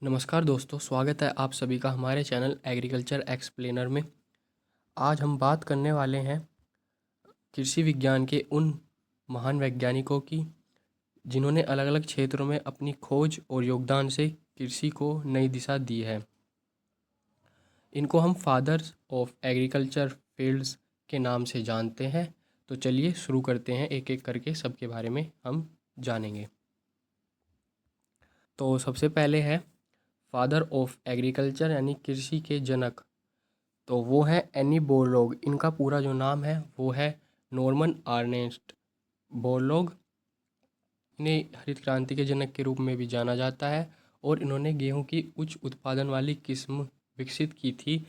नमस्कार दोस्तों, स्वागत है आप सभी का हमारे चैनल एग्रीकल्चर एक्सप्लेनर में। आज हम बात करने वाले हैं कृषि विज्ञान के उन महान वैज्ञानिकों की जिन्होंने अलग अलग क्षेत्रों में अपनी खोज और योगदान से कृषि को नई दिशा दी है। इनको हम फादर्स ऑफ एग्रीकल्चर फील्ड्स के नाम से जानते हैं। तो चलिए शुरू करते हैं, एक एक करके सबके बारे में हम जानेंगे। तो सबसे पहले है फादर ऑफ एग्रीकल्चर यानी कृषि के जनक। तो वो है एनी बोरलॉग। इनका पूरा जो नाम है वो है नॉर्मन अर्नेस्ट बोरलॉग। इन्हें हरित क्रांति के जनक के रूप में भी जाना जाता है और इन्होंने गेहूं की उच्च उत्पादन वाली किस्म विकसित की थी,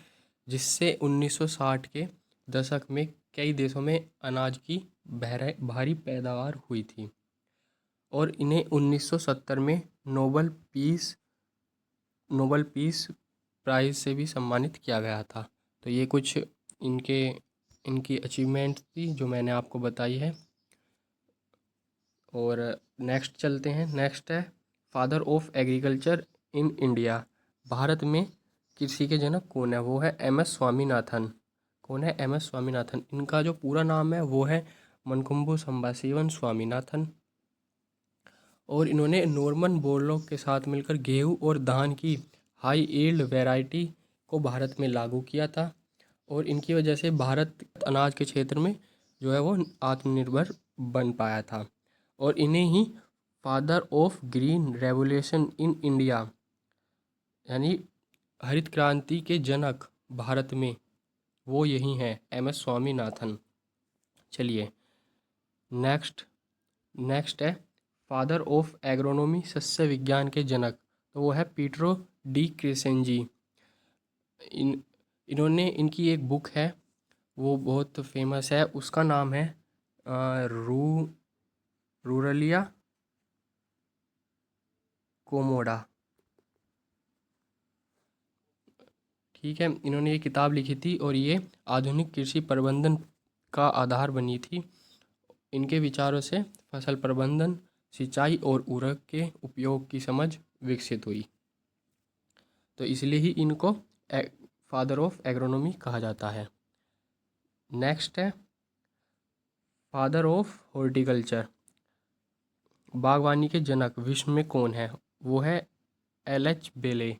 जिससे 1960 के दशक में कई देशों में अनाज की भारी पैदावार हुई थी और इन्हें 1970 में नोबल पीस प्राइज़ से भी सम्मानित किया गया था। तो ये कुछ इनकी अचीवमेंट थी जो मैंने आपको बताई है। और नेक्स्ट चलते हैं। नेक्स्ट है father of agriculture in India. Bharat में कृषि के जनक कौन है? वो है एम एस स्वामीनाथन। कौन है? M S Swaminathan. इनका जो पूरा नाम है वो है मनकुंबु संबाशिवन स्वामीनाथन और इन्होंने नॉर्मन बोरलॉग के साथ मिलकर गेहूं और धान की हाई यील्ड वैरायटी को भारत में लागू किया था और इनकी वजह से भारत अनाज के क्षेत्र में जो है वो आत्मनिर्भर बन पाया था। और इन्हें ही father of green revolution in India यानी हरित क्रांति के जनक भारत में वो यही हैं, एम एस स्वामीनाथन। चलिए नेक्स्ट है फादर ऑफ एग्रोनॉमी सस्य विज्ञान के जनक। तो वो है पीटरो डी क्रेसेंजी। इन्होंने इनकी एक बुक है वो बहुत फेमस है, उसका नाम है रूरलिया कोमोडा। ठीक है, इन्होंने ये किताब लिखी थी और ये आधुनिक कृषि प्रबंधन का आधार बनी थी। इनके विचारों से फसल प्रबंधन, सिंचाई और उर्वरक के उपयोग की समझ विकसित हुई, तो इसलिए ही इनको फादर ऑफ एग्रोनॉमी कहा जाता है। नेक्स्ट है फादर ऑफ हॉर्टिकल्चर। बागवानी के जनक विश्व में कौन है? वो है एल एच बेले,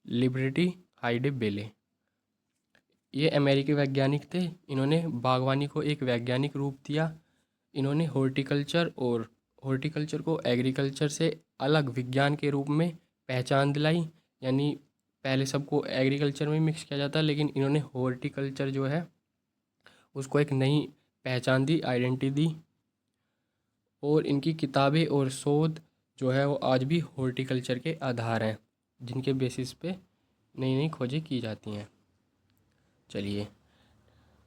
लिबर्टी हाइडे बेले। ये अमेरिकी वैज्ञानिक थे। इन्होंने बागवानी को एक वैज्ञानिक रूप दिया। इन्होंने हॉर्टिकल्चर को एग्रीकल्चर से अलग विज्ञान के रूप में पहचान दिलाई। यानी पहले सबको एग्रीकल्चर में मिक्स किया जाता, लेकिन इन्होंने हॉर्टिकल्चर जो है उसको एक नई पहचान दी, आइडेंटिटी दी। और इनकी किताबें और शोध जो है वो आज भी हॉर्टिकल्चर के आधार हैं, जिनके बेसिस पे नई नई खोजें की जाती हैं। चलिए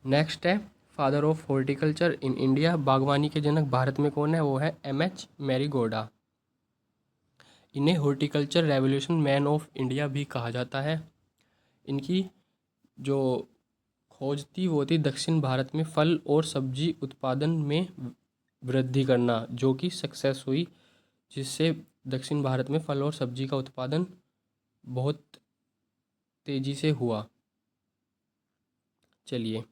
नेक्स्ट है father of horticulture in India. बागवानी के जनक भारत में कौन है? वो है एम एच मैरीगोडा। इन्हें horticulture revolution man of India भी कहा जाता है। इनकी जो खोज थी वो थी दक्षिण भारत में फल और सब्जी उत्पादन में वृद्धि करना, जो कि सक्सेस हुई, जिससे दक्षिण भारत में फल और सब्जी का उत्पादन बहुत तेज़ी से हुआ। चलिए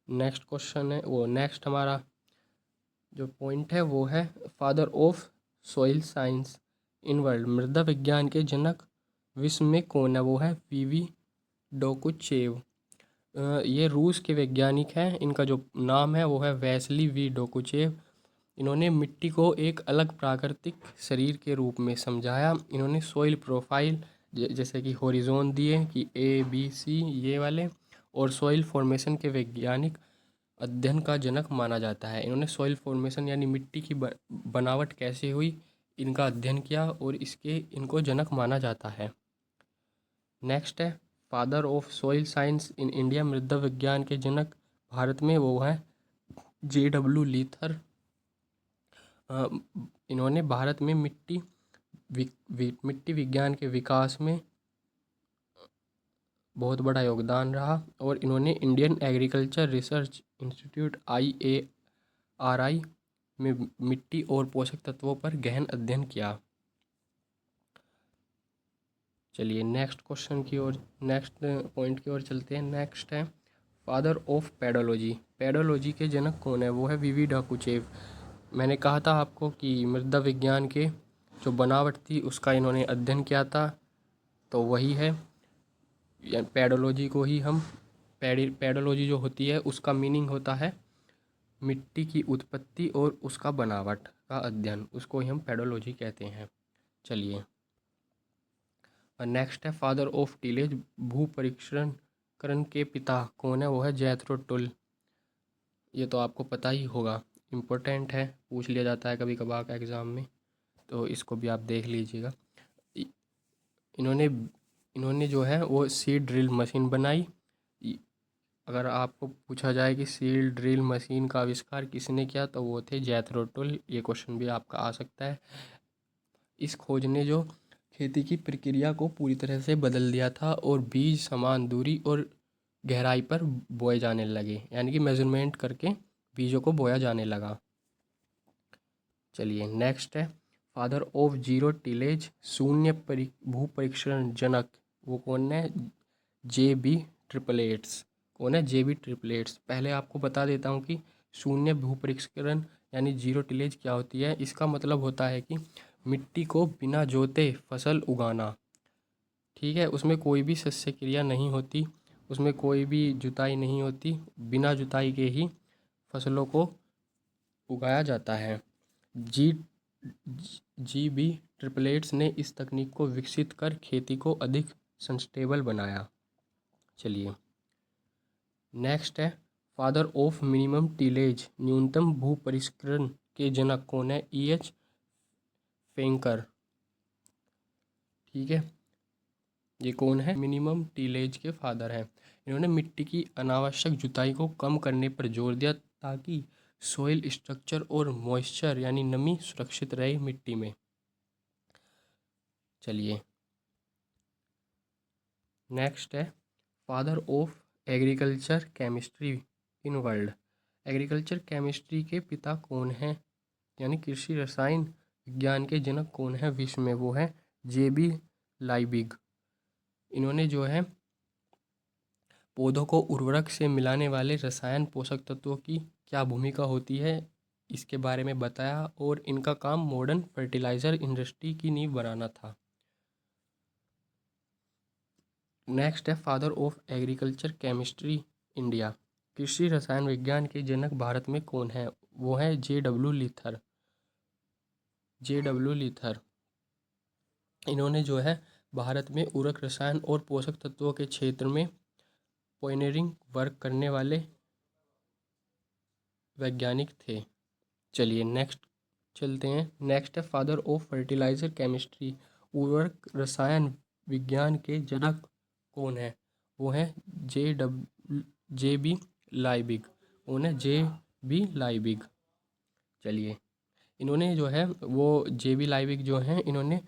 नेक्स्ट क्वेश्चन है वो नेक्स्ट हमारा जो पॉइंट है वो है father of soil science in world. मृदा विज्ञान के जनक विश्व में कौन है? वो है वीवी डोकुचेव। ये रूस के वैज्ञानिक हैं। इनका जो नाम है वो है वैसली वी डोकुचेव। इन्होंने मिट्टी को एक अलग प्राकृतिक शरीर के रूप में समझाया। इन्होंने सॉइल प्रोफाइल जैसे कि हॉरिजॉन दिए कि ए बी सी ये वाले, और सॉइल फॉर्मेशन के वैज्ञानिक अध्ययन का जनक माना जाता है। इन्होंने सॉइल फॉर्मेशन यानी मिट्टी की बनावट कैसे हुई इनका अध्ययन किया और इनको जनक माना जाता है। नेक्स्ट है father of soil science in India. मृदा विज्ञान के जनक भारत में वो है JW लीथर। इन्होंने भारत में मिट्टी विज्ञान के विकास में बहुत बड़ा योगदान रहा और इन्होंने Indian agriculture research institute IARI में मिट्टी और पोषक तत्वों पर गहन अध्ययन किया। चलिए नेक्स्ट क्वेश्चन की ओर, नेक्स्ट पॉइंट की ओर चलते हैं। नेक्स्ट है फादर ऑफ पेडोलॉजी। पेडोलॉजी के जनक कौन है? वो है वीवी ढाकुचेव। मैंने कहा था आपको कि मृदा विज्ञान के जो बनावट थी उसका इन्होंने अध्ययन किया था, तो वही है पेडोलॉजी को ही हम पेडोलॉजी जो होती है उसका मीनिंग होता है मिट्टी की उत्पत्ति और उसका बनावट का अध्ययन, उसको ही हम पेडोलॉजी कहते हैं। चलिए नेक्स्ट है फादर ऑफ टिलेज। भू परीक्षण के पिता कौन है? वो है जैथरो टुल। ये तो आपको पता ही होगा, इम्पोर्टेंट है, पूछ लिया जाता है कभी कभार एग्ज़ाम में, तो इसको भी आप देख लीजिएगा। इ- इन्होंने इन्होंने जो है वो सीड ड्रिल मशीन बनाई। इ- अगर आपको पूछा जाए कि सीड ड्रिल मशीन का आविष्कार किसने किया, तो वो थे जैथरो टुल। ये क्वेश्चन भी आपका आ सकता है। इस खोज ने जो खेती की प्रक्रिया को पूरी तरह से बदल दिया था और बीज समान दूरी और गहराई पर बोए जाने लगे, यानी कि मेजरमेंट करके बीजों को बोया जाने लगा। चलिए नेक्स्ट है फादर ऑफ जीरो टिलेज, शून्य भू परीक्षण जनक। वो कौन है? J B triplets. कौन है? J B triplets. पहले आपको बता देता हूँ कि शून्य भू परीक्षण यानी जीरो टिलेज क्या होती है। इसका मतलब होता है कि मिट्टी को बिना जोते फसल उगाना। ठीक है, उसमें कोई भी शस्य क्रिया नहीं होती, उसमें कोई भी जुताई नहीं होती, बिना जुताई के ही फसलों को उगाया जाता है। जी जी बी ट्रिपलेट्स ने इस तकनीक को विकसित कर खेती को अधिक सस्टेनेबल बनाया। चलिए नेक्स्ट है फादर ऑफ मिनिमम टिलेज, न्यूनतम भू परिष्करण के जनक कौन है? E H Fenker. ठीक है, ये कौन है? मिनिमम टिलेज के फादर हैं। इन्होंने मिट्टी की अनावश्यक जुताई को कम करने पर जोर दिया ताकि सोइल स्ट्रक्चर और मॉइस्चर यानी नमी सुरक्षित रहे मिट्टी में। चलिए नेक्स्ट है father of agriculture chemistry in world. Agriculture chemistry के पिता कौन हैं, यानी कृषि रसायन विज्ञान के जनक कौन है विश्व में? वो है जे बी लाइबिग। इन्होंने जो है पौधों को उर्वरक से मिलाने वाले रसायन पोषक तत्वों की क्या भूमिका होती है इसके बारे में बताया, और इनका काम मॉडर्न फर्टिलाइज़र इंडस्ट्री की नींव बनाना था। नेक्स्ट है father of agriculture chemistry India. कृषि रसायन विज्ञान के जनक भारत में कौन है? वो है जे डब्ल्यू लिथर। J W लिथर। इन्होंने जो है भारत में उर्वरक रसायन और पोषक तत्वों के क्षेत्र में पायनियरिंग वर्क करने वाले वैज्ञानिक थे। चलिए नेक्स्ट चलते हैं। नेक्स्ट है फादर ऑफ फर्टिलाइज़र केमिस्ट्री। उर्वरक रसायन विज्ञान के जनक कौन है? वो है जे बी लाइबिग। कौन है? J B Liebig. चलिए इन्होंने जो है वो जे बी लाइबिग जो हैं, इन्होंने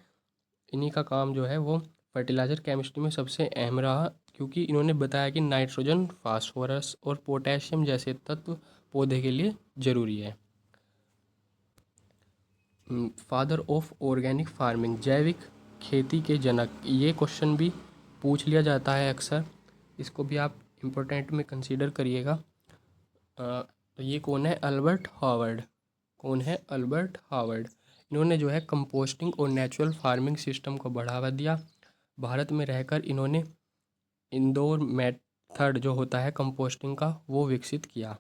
इन्हीं का काम जो है वो फर्टिलाइज़र केमिस्ट्री में सबसे अहम रहा, क्योंकि इन्होंने बताया कि नाइट्रोजन, फास्फोरस और पोटेशियम जैसे तत्व पौधे के लिए ज़रूरी है। फादर ऑफ ऑर्गेनिक फार्मिंग, जैविक खेती के जनक। ये क्वेश्चन भी पूछ लिया जाता है अक्सर, इसको भी आप इम्पोर्टेंट में कंसीडर करिएगा। तो ये कौन है? Albert Howard. कौन है? Albert Howard. इन्होंने जो है कंपोस्टिंग और नेचुरल फार्मिंग सिस्टम को बढ़ावा दिया। भारत में रहकर इन्होंने इंडोर मेथड जो होता है कंपोस्टिंग का वो विकसित किया,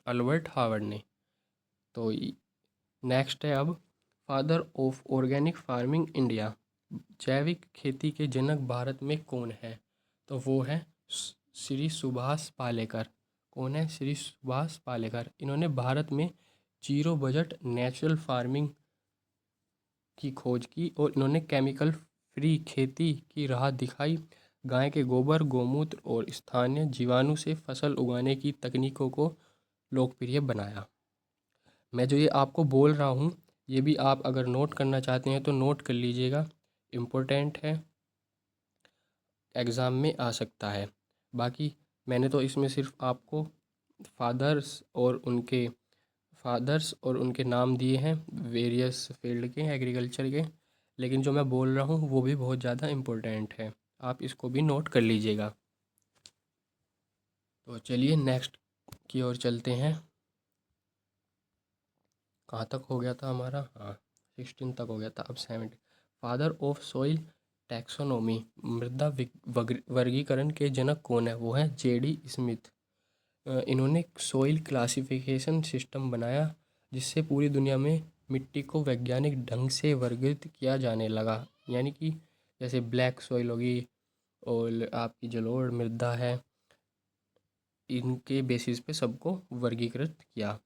अल्बर्ट हावर्ड ने। तो नेक्स्ट है अब father of organic farming India. जैविक खेती के जनक भारत में कौन है? तो वो है श्री सुभाष पालेकर। कौन है? श्री सुभाष पालेकर। इन्होंने भारत में जीरो बजट नेचुरल फार्मिंग की खोज की और इन्होंने केमिकल फ्री खेती की राह दिखाई। गाय के गोबर, गोमूत्र और स्थानीय जीवाणु से फसल उगाने की तकनीकों को लोकप्रिय बनाया। मैं जो ये आपको बोल रहा हूँ ये भी आप अगर नोट करना चाहते हैं तो नोट कर लीजिएगा, इम्पोर्टेंट है, एग्ज़ाम में आ सकता है। बाकी मैंने तो इसमें सिर्फ आपको फादर्स और उनके नाम दिए हैं वेरियस फील्ड के एग्रीकल्चर के। लेकिन जो मैं बोल रहा हूँ वो भी बहुत ज़्यादा इम्पोर्टेंट है, आप इसको भी नोट कर लीजिएगा। तो चलिए नेक्स्ट की ओर चलते हैं। कहाँ तक हो गया था हमारा? हाँ, 16 तक हो गया था, अब 17। फादर ऑफ सॉइल टैक्सोनॉमी, मृदा वर्गीकरण के जनक कौन है? वो है जेडी स्मिथ। इन्होंने सॉइल क्लासिफिकेशन सिस्टम बनाया जिससे पूरी दुनिया में मिट्टी को वैज्ञानिक ढंग से वर्गीकृत किया जाने लगा। यानी कि जैसे ब्लैक सॉइल होगी और आपकी जलोढ़ मृदा है, इनके बेसिस पे सबको वर्गीकृत किया।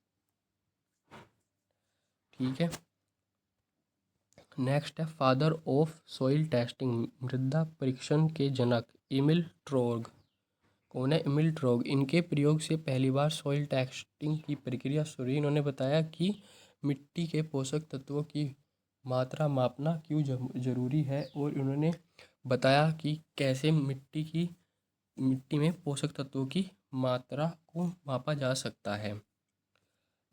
ठीक है, नेक्स्ट है फादर ऑफ सॉइल टेस्टिंग, मृदा परीक्षण के जनक एमिल ट्रोग। कौन है एमिल ट्रोग? इनके प्रयोग से पहली बार सॉइल टेस्टिंग की प्रक्रिया शुरू हुई। इन्होंने बताया कि मिट्टी के पोषक तत्वों की मात्रा मापना क्यों जरूरी है, और इन्होंने बताया कि कैसे मिट्टी में पोषक तत्वों की मात्रा को मापा जा सकता है।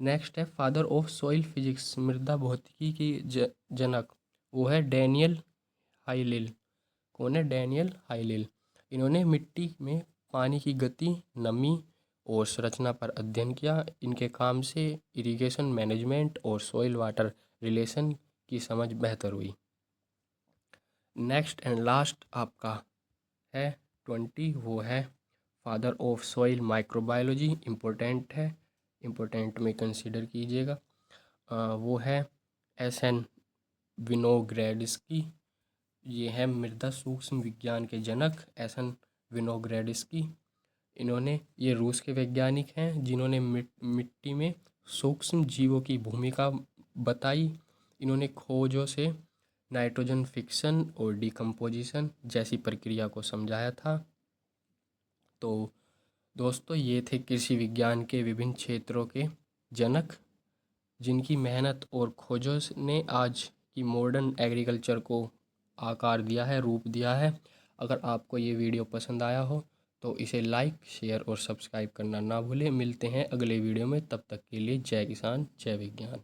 नेक्स्ट है फादर ऑफ सॉइल फिजिक्स, मृदा भौतिकी की जनक, वो है डैनियल हाइलिल। कौन है? डैनियल हाइलिल। इन्होंने मिट्टी में पानी की गति, नमी और संरचना पर अध्ययन किया। इनके काम से इरिगेशन मैनेजमेंट और सॉइल वाटर रिलेशन की समझ बेहतर हुई। नेक्स्ट एंड लास्ट आपका है 20, वो है father of soil microbiology. Important है, इम्पोर्टेंट में कंसीडर कीजिएगा। वो है एस.एन. विनोग्रेड्स्की। ये है मृदा सूक्ष्म विज्ञान के जनक एस.एन. विनोग्रेड्स्की। इन्होंने, ये रूस के वैज्ञानिक हैं जिन्होंने मिट्टी में सूक्ष्म जीवों की भूमिका बताई। इन्होंने खोजों से नाइट्रोजन फिक्सन और डिकम्पोजिशन जैसी प्रक्रिया को समझाया था। तो दोस्तों, ये थे कृषि विज्ञान के विभिन्न क्षेत्रों के जनक जिनकी मेहनत और खोजों ने आज की मॉडर्न एग्रीकल्चर को आकार दिया है, रूप दिया है। अगर आपको ये वीडियो पसंद आया हो तो इसे लाइक, शेयर और सब्सक्राइब करना ना भूलें। मिलते हैं अगले वीडियो में, तब तक के लिए जय किसान जय विज्ञान।